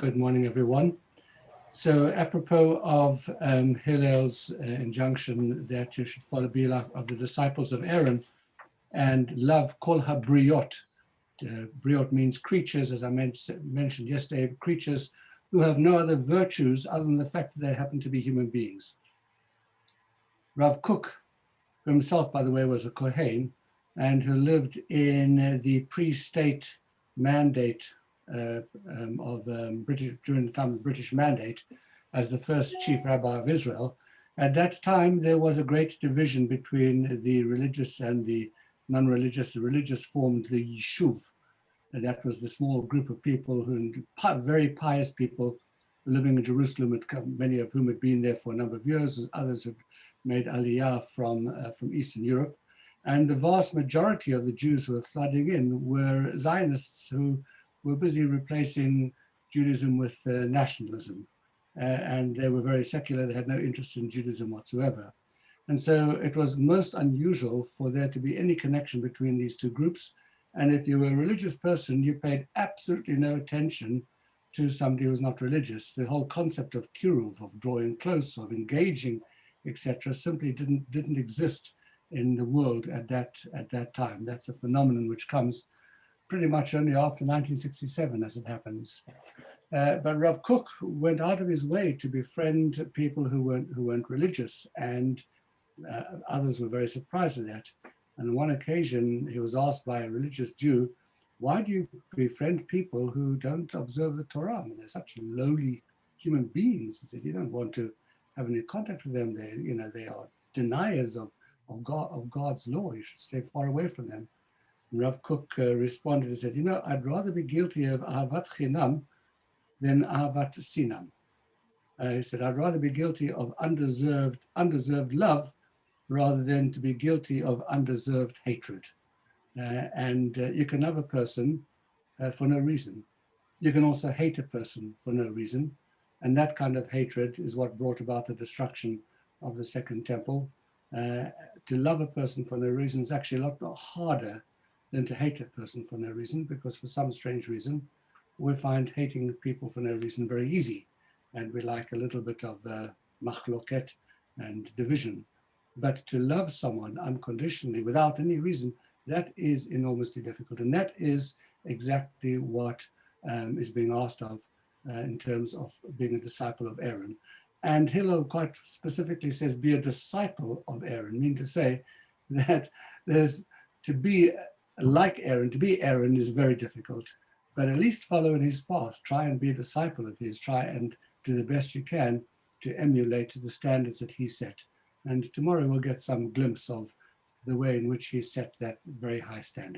Good morning, everyone. So apropos of Hillel's injunction that you should follow be like of the disciples of Aaron and love kol habriot. Briot means creatures, as I mentioned yesterday, creatures who have no other virtues other than the fact that they happen to be human beings. Rav Kook, who himself, by the way, was a Kohen and who lived in the pre-state mandate of British, during the time of the British Mandate, as the first chief rabbi of Israel. At that time, there was a great division between the religious and the non-religious. The religious formed the Yishuv, and that was the small group of people who, very pious people living in Jerusalem, many of whom had been there for a number of years, others had made aliyah from Eastern Europe. And the vast majority of the Jews who were flooding in were Zionists who were busy replacing Judaism with nationalism. And they were very secular, they had no interest in Judaism whatsoever. And so it was most unusual for there to be any connection between these two groups. And if you were a religious person, you paid absolutely no attention to somebody who was not religious. The whole concept of kiruv, of drawing close, of engaging, etc., simply didn't exist in the world at that time. That's a phenomenon which comes pretty much only after 1967, as it happens. But Rav Kook went out of his way to befriend people who weren't religious, and others were very surprised at that. And on one occasion, he was asked by a religious Jew, "Why do you befriend people who don't observe the Torah? I mean, they're such lowly human beings." He said, "You don't want to have any contact with them. They are deniers of God's law. You should stay far away from them." And Rav Kook responded and said, "I'd rather be guilty of ahavat chinam than ahavat sinam." He said, "I'd rather be guilty of undeserved love rather than to be guilty of undeserved hatred." And you can love a person for no reason. You can also hate a person for no reason. And that kind of hatred is what brought about the destruction of the Second Temple. To love a person for no reason is actually a lot harder than to hate a person for no reason, because for some strange reason, we find hating people for no reason very easy. And we like a little bit of machloket and division. But to love someone unconditionally without any reason, that is enormously difficult. And that is exactly what is being asked of in terms of being a disciple of Aaron. And Hillel quite specifically says, be a disciple of Aaron, meaning to say that there's to be like Aaron, to be Aaron is very difficult, but at least follow in his path, try and be a disciple of his, try and do the best you can to emulate the standards that he set. And tomorrow we'll get some glimpse of the way in which he set that very high standard.